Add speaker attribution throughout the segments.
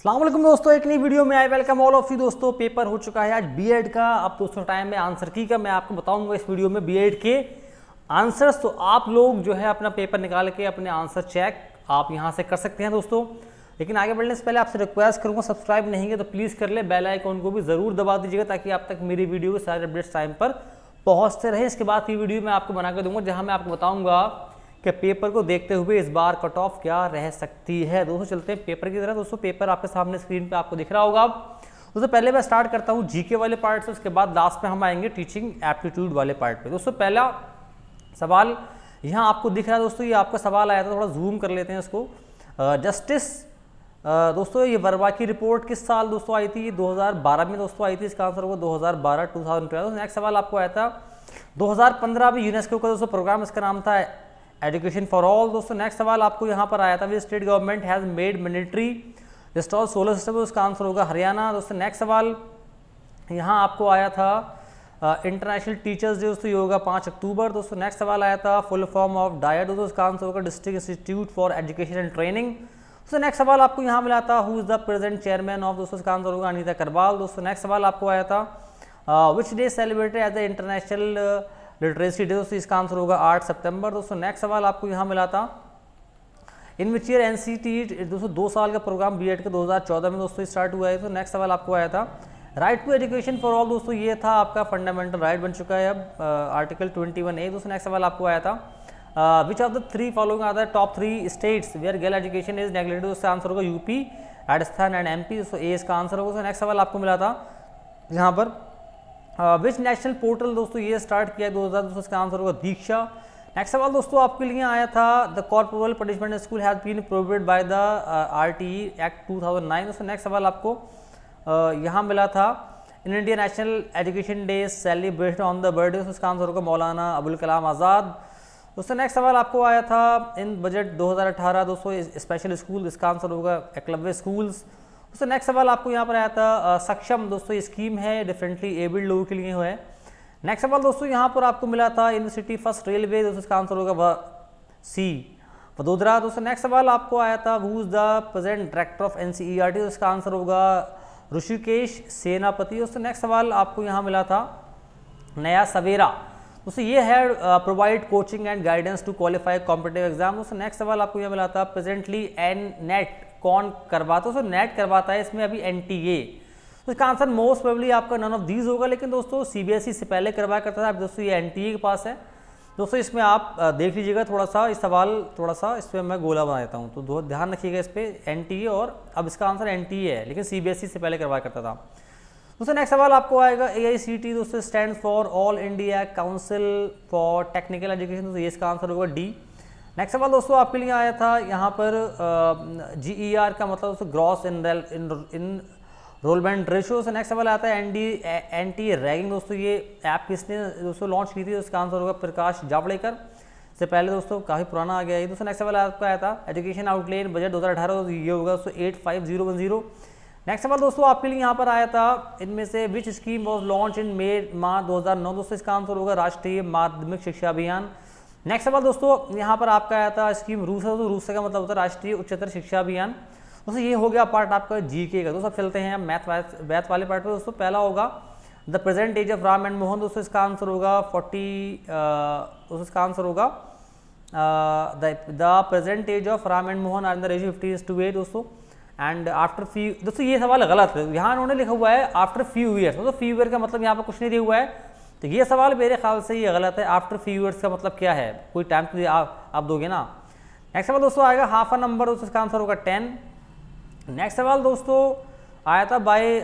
Speaker 1: अस्सलाम वालेकुम दोस्तों, एक नई वीडियो में I welcome all of you. दोस्तों पेपर हो चुका है आज बीएड का। अब दोस्तों टाइम है आंसर की का। मैं आपको बताऊंगा इस वीडियो में बीएड के आंसर्स। तो आप लोग जो है अपना पेपर निकाल के अपने आंसर चेक आप यहां से कर सकते हैं दोस्तों। लेकिन आगे बढ़ने से पहले आपसे रिक्वेस्ट करूंगा, सब्सक्राइब नहीं है तो प्लीज़ कर ले, बेल आइकॉन को भी ज़रूर दबा दीजिएगा ताकि आप तक मेरी वीडियो के सारे अपडेट्स टाइम पर पहुँचते रहे। इसके बाद की वीडियो मैं आपको बना कर दूंगा जहाँ मैं आपको बताऊँगा कि पेपर को देखते हुए इस बार कट ऑफ क्या रह सकती है। दोस्तों चलते हैं पेपर की तरफ। दोस्तों पेपर आपके सामने स्क्रीन पे आपको दिख रहा होगा। दोस्तों पहले मैं स्टार्ट करता हूँ जीके वाले पार्ट से, उसके बाद लास्ट में हम आएंगे टीचिंग एप्टीट्यूड वाले पार्ट पे। दोस्तों पहला सवाल यहाँ आपको दिख रहा है दोस्तों, ये आपका सवाल आया था, थोड़ा जूम कर लेते हैं इसको। जस्टिस दोस्तों ये वर्मा की रिपोर्ट किस साल दोस्तों आई थी? 2012 में दोस्तों आई थी। इसका आंसर होगा 2012 2012। नेक्स्ट सवाल आपको आया था 2015 में यूनेस्को का दोस्तों प्रोग्राम, इसका नाम था एजुकेशन फॉर ऑल। दोस्तों नेक्स्ट सवाल आपको यहाँ पर आया था which state government has made mandatory install solar system, उसका आंसर होगा हरियाणा। दोस्तों नेक्स्ट सवाल यहाँ आपको आया था इंटरनेशनल टीचर्स डे, दोस्तों ये होगा 5 अक्टूबर। दोस्तों नेक्स्ट सवाल आया था फुल फॉर्म ऑफ डायट, दोस्तों इसका आंसर होगा district institute for education and training. दोस्तों नेक्स्ट सवाल आपको यहाँ मिला था who is the present chairman of, दोस्तों इसका आंसर होगा अनीता करवाल। दोस्तों नेक्स्ट सवाल आपको आया था which day celebrated as the international literacy day, दोस्तों इसका आंसर होगा 8 सितंबर। दोस्तों नेक्स्ट सवाल आपको यहाँ मिला था इन विच ईयर एनसीटी, दोस्तों 2 साल का प्रोग्राम बीएड का 2014 में दोस्तों स्टार्ट हुआ है। तो नेक्स्ट सवाल आपको आया था right to education for all, दोस्तों ये था आपका फंडामेंटल राइट बन चुका है अब आर्टिकल 21A। दोस्तों नेक्स्ट सवाल आपको आया था which of the 3 following are the top 3 states where girl education is neglected, उसका आंसर होगा यूपी, राजस्थान एंड एमपी। दोस्तों ए इसका आंसर होगा। नेक्स्ट सवाल आपको मिला था यहाँ पर विच नेशनल पोर्टल, दोस्तों ये स्टार्ट किया 2000, दोस्तों इसका आंसर होगा दीक्षा। नेक्स्ट सवाल दोस्तों आपके लिए आया था the corporal punishment school has been prohibited by the RTE act 2009। दोस्तों नेक्स्ट सवाल आपको यहाँ मिला था in India national education day celebrated on the birthday, इसका आंसर होगा मौलाना अबुल कलाम आज़ाद। दोस्तों नेक्स्ट सवाल आपको आया था इन बजट 2018 दोस्तों स्पेशल स्कूल, इसका आंसर होगा एकलव्य स्कूल्स। दोस्तों नेक्स्ट सवाल आपको यहाँ पर आया था सक्षम, दोस्तों ये स्कीम है डिफरेंटली एबल्ड लोगों के लिए है। नेक्स्ट सवाल दोस्तों यहाँ पर आपको मिला था इन सिटी फर्स्ट रेलवे, दोस्तों इसका आंसर होगा सी वडोदरा। दोस्तों नेक्स्ट सवाल आपको आया था who is the present director of NCERT, इसका आंसर होगा ऋषिकेश सेनापति। दोस्तों नेक्स्ट सवाल आपको यहाँ मिला था नया सवेरा, दोस्तों ये है provide coaching and guidance to qualify competitive exam. दोस्तों नेक्स्ट सवाल आपको यहाँ मिला था प्रेजेंटली एन नेट कौन करवाता है, दोस्तों नेट करवाता है इसमें अभी एनटीए। तो इसका आंसर मोस्ट प्रोबेबली आपका नन ऑफ दीज होगा, लेकिन दोस्तों सीबीएसई से पहले करवाया करता था, अब दोस्तों ये एनटीए के पास है। दोस्तों इसमें आप देख लीजिएगा थोड़ा सा इस सवाल, थोड़ा सा इसमें मैं गोला बना देता हूँ तो ध्यान रखिएगा इस पर एनटीए, और अब इसका आंसर एनटीए है लेकिन सीबीएसई से पहले करवाया करता था। दोस्तों नेक्स्ट सवाल आपको आएगा AICT, दोस्तों stand for all India council for technical education, दोस्तों ये इसका आंसर होगा डी। नेक्स्ट सवाल दोस्तों आपके लिए आया था यहाँ पर GER का मतलब दोस्तों ग्रॉस इनरोलमेंट रेशियो से। नेक्स्ट सवाल आता है एंटी रैगिंग, दोस्तों ये ऐप किसने दोस्तों लॉन्च की थी, उसका आंसर होगा प्रकाश जावड़ेकर। से पहले दोस्तों काफ़ी पुराना आ गया है। दोस्तों नेक्स्ट सवाल आपका आया था एजुकेशन आउटलाइन बजट 2018, ये होगा दोस्तों 85010। नेक्स्ट सवाल दोस्तों आपके लिए यहाँ पर आया था इनमें से which scheme was launch in March 2009, दोस्तों इसका आंसर होगा राष्ट्रीय माध्यमिक शिक्षा अभियान। नेक्स्ट सवाल दोस्तों यहाँ पर आपका आया था स्कीम रूसा, तो रूसा का मतलब होता है राष्ट्रीय उच्चतर शिक्षा अभियान। दोस्तों ये हो गया पार्ट आपका जीके का। दोस्तों अब चलते हैं मैथ वाले पार्ट पे। दोस्तों पहला होगा the present age of Ram and Mohan, दोस्तों इसका आंसर होगा 40, दोस्तों इसका आंसर होगा the present age of Ram and Mohan are in the ratio 50:8 दोस्तों। एंड आफ्टर फ्यू, दोस्तों ये सवाल गलत है, यहाँ उन्होंने लिखा हुआ है आफ्टर फ्यू ईयर्स, दोस्तों फ्यू ईयर का मतलब यहाँ पर कुछ नहीं दिया हुआ है, तो ये सवाल मेरे ख्याल से ये गलत है। आफ्टर फ्यू ईयर्स का मतलब क्या है, कोई टाइम तो आप दोगे ना। नेक्स्ट सवाल दोस्तों आएगा हाफ अ नंबर, दोस्तों इसका आंसर होगा 10। नेक्स्ट सवाल दोस्तों आया था by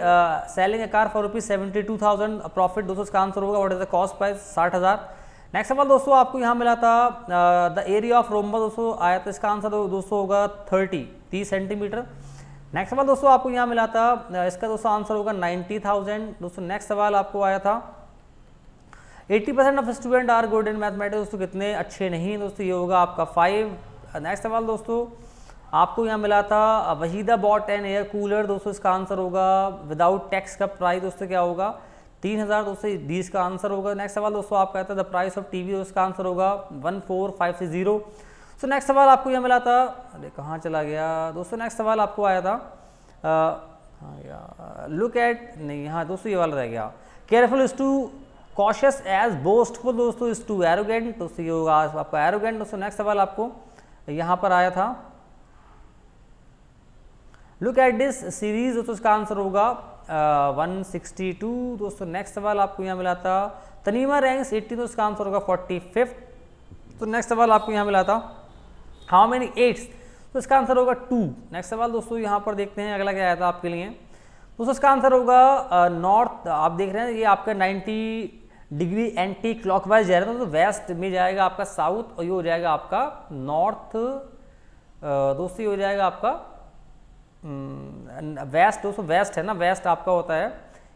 Speaker 1: selling A car for ₹72,000 profit, दोस्तों इसका आंसर होगा what is the cost price 60,000। Next सवाल दोस्तों आपको यहाँ मिला था द एरिया ऑफ रोम्बा, दोस्तों आया था इसका आंसर दोस्तों होगा 30 सेंटीमीटर। नेक्स्ट सवाल दोस्तों आपको यहाँ मिला था इसका दोस्तों आंसर होगा 90,000। दोस्तों नेक्स्ट सवाल आपको आया था 80% of student are good in mathematics, दोस्तों कितने अच्छे नहीं, दोस्तों ये होगा आपका 5। नेक्स्ट सवाल दोस्तों आपको यहाँ मिला था Waheeda bot N air cooler, दोस्तों इसका आंसर होगा विदाउट टैक्स का प्राइस दोस्तों क्या होगा 3,000, दोस्तों डी इसका आंसर होगा। नेक्स्ट सवाल दोस्तों आपका आता है द प्राइस ऑफ टीवी, उसका आंसर होगा 14560। सो नेक्स्ट सवाल आपको यह मिला था, अरे कहाँ चला गया दोस्तों, नेक्स्ट सवाल आपको आया था हाँ यार, लुक एट नहीं, हाँ दोस्तों ये वाला रह गया। Careful is to cautious as boastful दोस्तों इज टू एरोगेंट, दोस्तों ये होगा आपका एरोगेंट। दोस्तों नेक्स्ट सवाल आपको यहाँ पर आया था, लुक एट दिस सीरीज, दोस्तों इसका आंसर होगा 162। दोस्तों नेक्स्ट सवाल आपको यहाँ मिला था, तनीमा रैंक्स 80, तो इसका आंसर होगा 45। तो नेक्स्ट सवाल आपको यहाँ मिला था, हाउ मेनी एट्स, तो इसका आंसर होगा 2। नेक्स्ट सवाल दोस्तों यहाँ पर देखते हैं अगला क्या आया था आपके लिए। दोस्तों इसका आंसर होगा नॉर्थ, आप देख रहे हैं ये आपका 90 डिग्री एंटी क्लॉकवाइज जा रहा है, तो वेस्ट में जाएगा आपका साउथ, और ये हो जाएगा आपका नॉर्थ। दोस्तों ये हो जाएगा आपका वेस्ट। दोस्तों वेस्ट है ना, वेस्ट आपका होता है,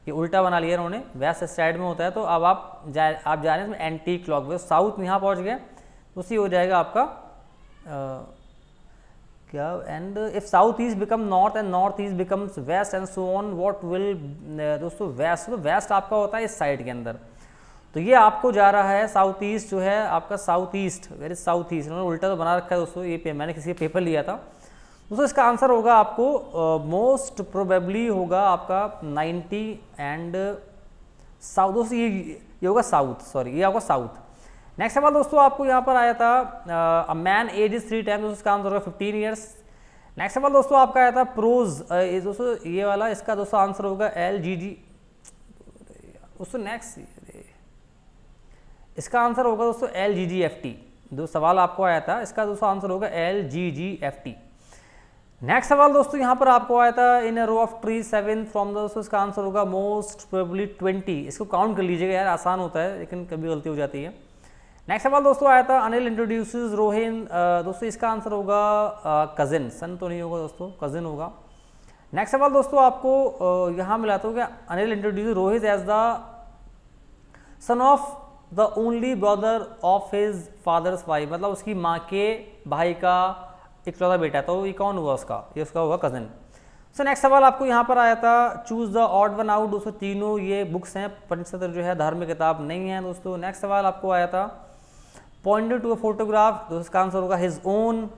Speaker 1: ये उल्टा बना लिया उन्होंने, वेस्ट साइड में होता है, तो अब आप जा रहे हैं इसमें एंटी क्लॉकवाइज, साउथ में यहाँ पहुँच गए, उसी हो जाएगा आपका क्या, and if south east become north and north east becomes west and so on what will, दोस्तों वेस्ट, तो वेस्ट आपका होता है इस साइड के अंदर, तो ये आपको जा रहा है साउथ ईस्ट जो है आपका, south east, where is south east, उन्होंने उल्टा तो बना रखा है दोस्तों, ये मैंने किसी का पेपर लिया था। दोस्तों इसका आंसर होगा आपको मोस्ट प्रोबेबली होगा आपका 90 एंड साउथ, दोस्तों ये होगा साउथ, सॉरी ये होगा साउथ। नेक्स्ट सवाल दोस्तों आपको यहाँ पर आया था, a man age is 3 times, दोस्तों इसका आंसर होगा 15 ईयर्स। नेक्स्ट सवाल दोस्तों आपका आया था प्रोज, दोस्तों ये वाला, इसका दोस्तों आंसर होगा LGG। दोस्तों नेक्स्ट इसका आंसर होगा दोस्तों LGGFT, दो सवाल आपको आया था, इसका दोस्तों आंसर होगा LGGFT। नेक्स्ट सवाल दोस्तों यहाँ पर आपको आया था, in a row of tree 7 from, दोस्तों इसका आंसर होगा मोस्ट प्रोबेबली 20। इसको काउंट कर लीजिएगा यार, आसान होता है लेकिन कभी गलती हो जाती है। नेक्स्ट सवाल दोस्तों आया था, अनिल इंट्रोड्यूसेस रोहिन, दोस्तों इसका आंसर होगा कजिन, सन तो नहीं होगा दोस्तों, कजिन होगा। नेक्स्ट सवाल दोस्तों आपको यहाँ मिला था कि Anil introduce Rohit as the son of the only brother of his father's wife, मतलब उसकी माँ के भाई का इकलौता बेटा, तो ये कौन हुआ उसका, ये उसका होगा कजिन। सो नेक्स्ट सवाल आपको यहाँ पर आया था, choose the odd one out, दोस्तों तीनों ये बुक्स हैं, पंचतंत्र जो है धार्मिक किताब नहीं है दोस्तों। नेक्स्ट सवाल आपको आया था, पॉइंटेड टू अ फोटोग्राफ, दोस्तों इसका आंसर होगा हिज ओन।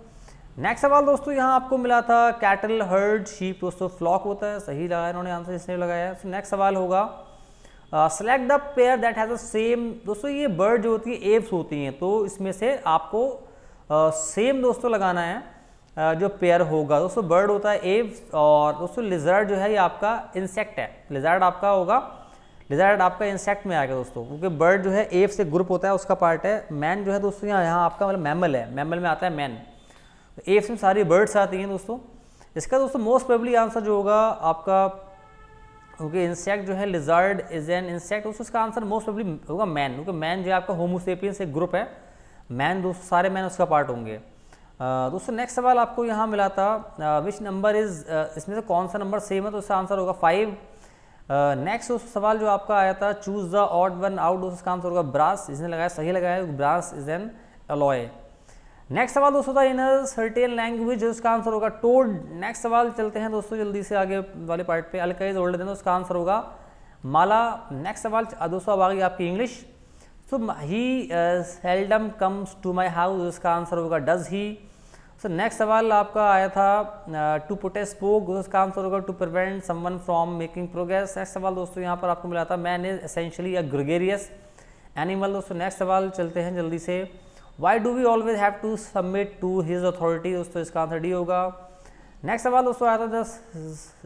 Speaker 1: नेक्स्ट सवाल दोस्तों यहाँ आपको मिला था, कैटल हर्ड शीप, दोस्तों फ्लॉक होता है, सही लगाया इन्होंने आंसर, इसने लगाया है। नेक्स्ट सवाल होगा, select the pair that has the same, दोस्तों ये बर्ड जो होती है एव्स होती हैं, तो इसमें से आपको सेम दोस्तों लगाना है जो पेयर होगा। दोस्तों बर्ड होता है एव्स, और दोस्तों लिजर्ड जो है ये आपका इंसेक्ट है, लिजर्ड आपका होगा, लिजर्ड आपका इंसेक्ट में आएगा दोस्तों, क्योंकि बर्ड जो है एव से ग्रुप होता है उसका पार्ट है। मैन जो है दोस्तों यहाँ आपका मतलब मैमल है, मैमल में आता है मैन, तो एव्स में सारी बर्ड्स आती हैं दोस्तों। इसका दोस्तों मोस्ट प्रोबेबली आंसर जो होगा आपका, क्योंकि इंसेक्ट जो है लिजर्ड इज एन इंसेक्ट, दोस्तों इसका आंसर मोस्ट प्रोबेबली होगा मैन, क्योंकि मैन जो है आपका होमोसेपियंस एक ग्रुप है, मैन दोस्तों सारे मैन उसका पार्ट होंगे। दोस्तों नेक्स्ट सवाल आपको यहाँ मिला था, विच नंबर इज, इसमें से कौन सा नंबर सेम है, तो इसका आंसर होगा 5। नेक्स्ट सवाल जो आपका आया था, choose the odd one out, दोस्तों इसका आंसर होगा ब्रास, इसने लगाया सही लगाया, brass is an alloy. Next सवाल दोस्तों था, इन अ सर्टेन लैंग्वेज, इसका आंसर होगा टोड। नेक्स्ट सवाल चलते हैं दोस्तों जल्दी से आगे वाले पार्ट पे, अल्का इज ओल्डर देन, उसका आंसर होगा माला। नेक्स्ट सवाल दोस्तों अब आ गई आपकी English, so he seldom comes to my house, इसका आंसर होगा डज ही। सो नेक्स्ट सवाल आपका आया था, टू पुट ए स्पोक, उसका आंसर होगा to prevent someone from making progress. Next सवाल दोस्तों यहाँ पर आपको मिला था, man is essentially a gregarious animal. दोस्तों नेक्स्ट सवाल चलते हैं जल्दी से, why do we always have to submit to his authority, दोस्तों इसका आंसर डी होगा। नेक्स्ट सवाल दोस्तों आया था,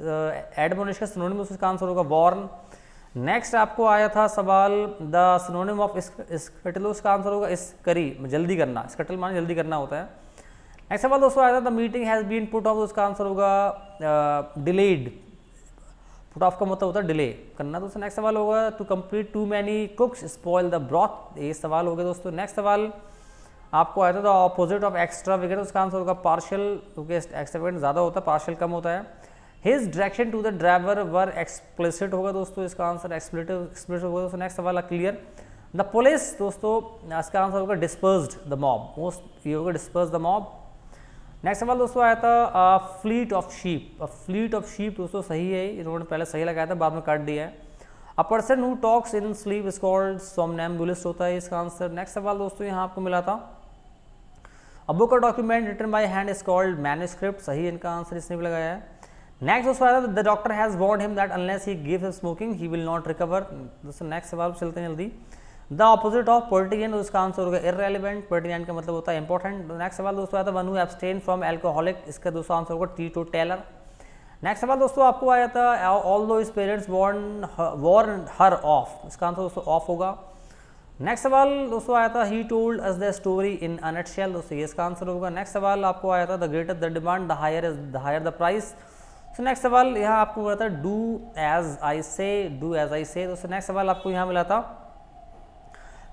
Speaker 1: द एडमोनिश का सिनोनिम, उसका आंसर होगा वॉर्न। नेक्स्ट आपको आया था सवाल, द सिनोनिम ऑफ स्कटल, उसका आंसर होगा स्करी, जल्दी करना, स्कटल माने जल्दी करना होता है। नेक्स्ट सवाल दोस्तों आया था, the meeting has been put off, उसका आंसर होगा डिलेड, पुट ऑफ का मतलब होता है डिले करना। दोस्तों नेक्स्ट सवाल होगा, to complete too many cooks spoil the broth, ये सवाल हो गया दोस्तों। नेक्स्ट सवाल आपको आया था, द ऑपोजिट ऑफ एक्स्ट्रा वगैरह, उसका आंसर होगा पार्शियल, क्योंकि एक्स्ट्रावेगेंट ज़्यादा होता है, पार्शियल कम होता है। His direction to the driver were explicit होगा दोस्तों, इसका आंसर एक्सप्लिसिट होगा दोस्तों। नेक्स्ट सवाल क्लियर, द पुलिस, दोस्तों इसका आंसर होगा डिस्पर्स्ड द मॉब, मोस्ट ये होगा डिस्पर्स द मॉब। नेक्स्ट सवाल दोस्तों आया था, fleet of sheep, fleet of sheep दोस्तों सही है, इन्होंने पहले सही लगाया था बाद में काट दिया है। A person who talks in sleep is called somnambulist होता है इसका आंसर। नेक्स्ट सवाल दोस्तों यहाँ आपको मिला था, a book or document written by hand is called manuscript, सही इनका आंसर इसने भी लगाया है। नेक्स्ट दोस्तों आया था the doctor has warned him that unless he gives smoking he will not recover. दोस्तों नेक्स्ट सवाल चलते हैं जल्दी। द ऑपोजिट ऑफ पॉलिटिशियन, उसका आंसर होगा इररेलेवेंट। पॉलिटिशियन का मतलब होता है इंपॉर्टेंट। नेक्स्ट सवाल दोस्तों आया था one who abstain from alcoholic, इसका दोस्तों आंसर होगा टीटोटैलर। नेक्स्ट सवाल दोस्तों आपको आया था although his parents warned her off, इसका आंसर दोस्तों ऑफ होगा। नेक्स्ट सवाल दोस्तों आया था he told us the story in a nutshell, दोस्तों ये इसका आंसर होगा। नेक्स्ट सवाल आपको आया था the greater the demand the higher the price. So next सवाल यहाँ आपको मिला था डू एज आई से। दोस्तों नेक्स्ट सवाल आपको यहाँ मिला था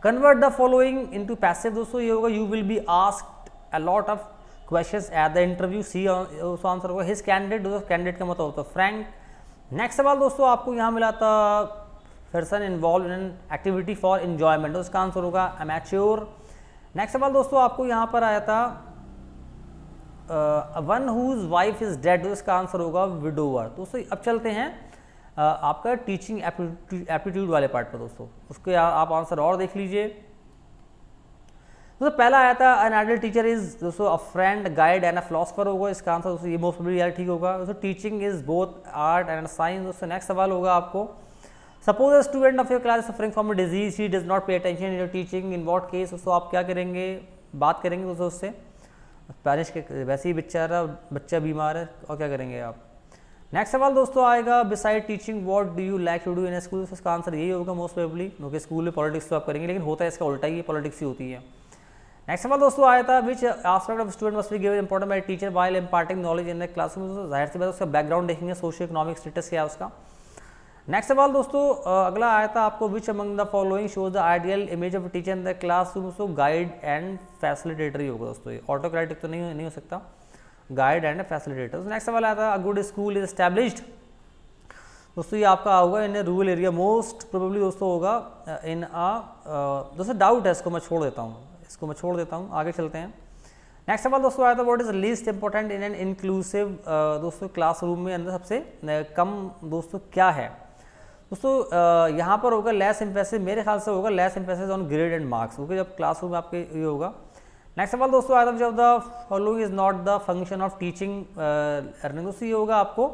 Speaker 1: convert the following into passive, दोस्तों ये होगा you will be asked a lot of questions at the interview, C answer होगा हिज कैंडिडेट। दोस्तों कैंडिडेट का मतलब होता है फ्रैंक। नेक्स्ट सवाल दोस्तों आपको यहाँ मिला था person involve in activity for enjoyment, उसका आंसर होगा अमेच्योर। नेक्स्ट सवाल दोस्तों आपको यहाँ पर आया था one whose wife is dead, इसका आंसर होगा विडोवर। दोस्तों अब चलते हैं आपका टीचिंग एप्टीट्यूड वाले पार्ट पर दोस्तों, उसके आप आंसर और देख लीजिए। दोस्तों पहला आया था एन आइडियल टीचर इज दोस्तों अ friend guide and a philosopher होगा, इसका आंसर दोस्तों ये मोस्ट प्रोबेबली यार ठीक होगा। दोस्तों teaching is both art and science. दोस्तों नेक्स्ट सवाल होगा आपको suppose a student of your class suffering from a disease he does not pay attention in your teaching, in what case, दोस्तों आप क्या करेंगे, बात करेंगे दोस्तों उससे, पेरेंट्स के वैसे ही बच्चा बीमार है और क्या करेंगे आप। नेक्स्ट सवाल दोस्तों आएगा beside teaching what do you like to do in school, इसका आंसर यही होगा मोस्ट प्रोबेबली, क्योंकि स्कूल में पॉलिटिक्स तो आप करेंगे लेकिन होता है इसका उल्टा ही, पॉलिटिक्स ही होती है। नेक्स्ट सवाल दोस्तों आया था which aspect of student must be given important by teacher while imparting knowledge in the classroom, जाहिर सी बात उसका बैकग्राउंड देखेंगे, सोशियो इकोनॉमिक स्टेटस क्या है उसका। नेक्स्ट सवाल दोस्तों अगला आया था आपको which among the following shows the ideal image of teacher in the classroom, so guide and facilitator ही होगा दोस्तों, ये ऑटोक्रेटिक तो नहीं हो सकता, गाइड एंड फैसिलिटेटर। नेक्स्ट सवाल आया था a good school is established, दोस्तों ये आपका होगा in rural area, most probably दोस्तों होगा इन दोस्तों डाउट है, इसको मैं छोड़ देता हूँ, आगे चलते हैं। नेक्स्ट सवाल दोस्तों आया था what is least important in an inclusive, दोस्तों क्लासरूम में अंदर सबसे कम दोस्तों क्या है, दोस्तों यहाँ पर होगा लेस एम्फेसिस, मेरे ख्याल से होगा less emphasis on grade and marks, क्योंकि जब क्लासरूम में आपके ये होगा। नेक्स्ट सवाल दोस्तों आया था जब the following is not the function of teaching earning, दोस्तों ये होगा आपको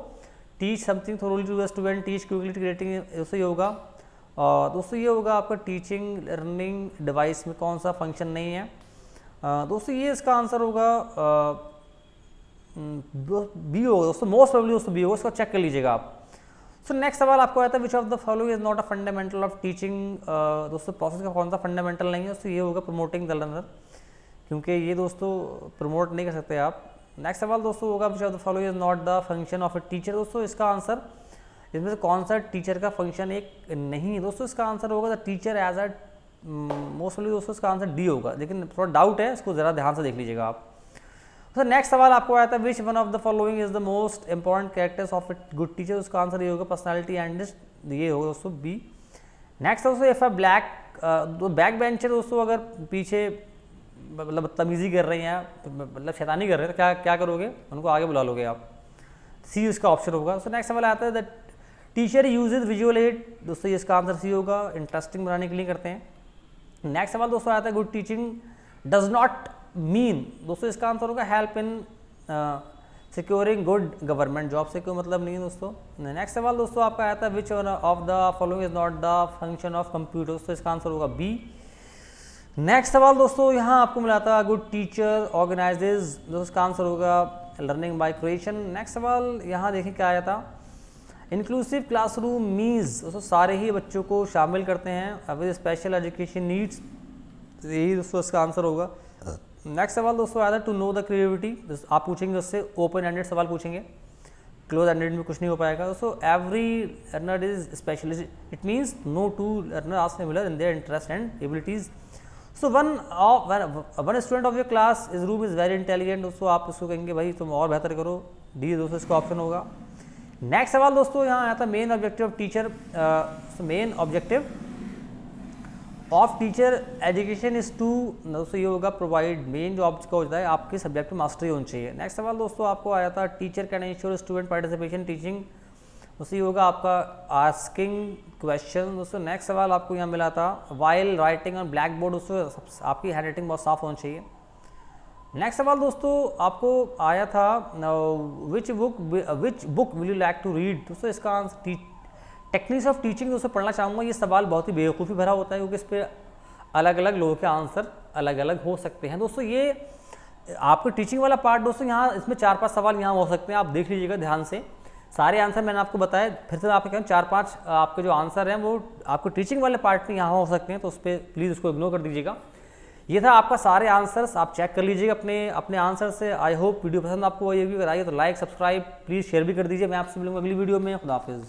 Speaker 1: teach something thoroughly to the student, teach quickly creating, दोस्तों ये होगा। और दोस्तों ये होगा आपका टीचिंग लर्निंग डिवाइस में कौन सा फंक्शन नहीं है, दोस्तों ये इसका आंसर होगा बी होगा दोस्तों, मोस्ट प्रोबेबली दोस्तों बी होगा, इसको चेक कर लीजिएगा आप। सो नेक्स्ट सवाल आपको आया था which of the following is not a fundamental of teaching, दोस्तों प्रोसेस का कौन सा फंडामेंटल नहीं है, दोस्तों ये होगा प्रमोटिंग द लर्नर, क्योंकि ये दोस्तों प्रमोट नहीं कर सकते आप। नेक्स्ट सवाल दोस्तों होगा विच of the following is not the function of a teacher, दोस्तों इसका आंसर इसमें से कौन सा टीचर का फंक्शन एक नहीं है, दोस्तों इसका आंसर होगा the teacher as a mostly दोस्तों इसका आंसर डी होगा, लेकिन थोड़ा डाउट है, इसको ज़रा ध्यान से देख लीजिएगा आप। तो नेक्स्ट सवाल आपको आया था which one of the following is the most important characters of a good teacher, उसका आंसर ये होगा पर्सनालिटी एंड ये होगा दोस्तों बी। नेक्स्ट दोस्तों इफ अ बैक बेंचर, दोस्तों अगर पीछे मतलब बदतमीजी कर रहे हैं, मतलब शैतानी कर रहे हैं, तो क्या करोगे, उनको आगे बुला लोगे आप, सी इसका ऑप्शन होगा। सो नेक्स्ट सवाल आता है the teacher uses visual aid, दोस्तों इसका आंसर सी होगा, इंटरेस्टिंग बनाने के लिए करते हैं। नेक्स्ट सवाल दोस्तों आता है good teaching does not mean, दोस्तों इसका आंसर होगा help in securing good government job, से कोई मतलब नहीं है दोस्तों। नेक्स्ट सवाल दोस्तों आपका आया था which of the following is not the function of computer, दोस्तों इसका आंसर होगा बी। नेक्स्ट सवाल दोस्तों यहाँ आपको मिला था गुड टीचर ऑर्गेनाइजेज, दोस्तों इसका आंसर होगा लर्निंग बाय क्रिएशन। नेक्स्ट सवाल यहाँ देखें क्या आया था इंक्लूसिव क्लासरूम मीन्स, दोस्तों सारे ही बच्चों को शामिल करते हैं विद स्पेशल एजुकेशन नीड्स, यही दोस्तों इसका आंसर होगा। नेक्स्ट सवाल दोस्तों आया था टू नो द क्रिएटिविटी, आप पूछेंगे उससे ओपन एंडेड सवाल पूछेंगे, क्लोज एंडेड में कुछ नहीं हो पाएगा दोस्तों। Every learner is specialist, it means no two learner are similar in their interest and abilities. So one student of your class is room is very intelligent, दोस्तों आप उसको कहेंगे भाई तुम और बेहतर करो, डी दोस्तों इसका ऑप्शन होगा। नेक्स्ट सवाल दोस्तों यहाँ आया था main objective of teacher, main objective of teacher education is to, दोस्तों ये होगा प्रोवाइड, मेन जो आपका होता है आपके सब्जेक्ट में मास्टरी होनी चाहिए। नेक्स्ट सवाल दोस्तों आपको आया था teacher can ensure student participation teaching, दोस्तों ये होगा आपका आस्किंग क्वेश्चन। दोस्तों नेक्स्ट सवाल आपको यहाँ मिला था while writing on black board, दोस्तों आपकी हैंड राइटिंग बहुत साफ होनी चाहिए। नेक्स्ट सवाल दोस्तों आपको आया था, which book will you like to read. दोस्तों इसका आंसर टेक्निक्स ऑफ टीचिंग दोस्तों पढ़ना चाहूँगा। ये सवाल बहुत ही बेवकूफ़ी भरा होता है क्योंकि इस पर अलग अलग लोगों के आंसर अलग अलग हो सकते हैं। दोस्तों ये आपको टीचिंग वाला पार्ट दोस्तों यहाँ इसमें 4-5 सवाल यहाँ हो सकते हैं, आप देख लीजिएगा ध्यान से। सारे आंसर मैंने आपको बताया, फिर से मैं आपको कहूँ 4-5 आपके जो आंसर हैं वो आपको टीचिंग वाले पार्ट में यहाँ हो सकते हैं, तो उस पर प्लीज़ उसको इग्नोर कर दीजिएगा। ये था आपका सारे आंसर्स, आप चेक कर लीजिएगा अपने आंसर से। आई होप वीडियो पसंद आपको ये भी, अगर आई तो लाइक सब्सक्राइब प्लीज़ शेयर भी कर दीजिए। मैं आपसे मिलूंगा अगली वीडियो में। खुदा हाफिज़।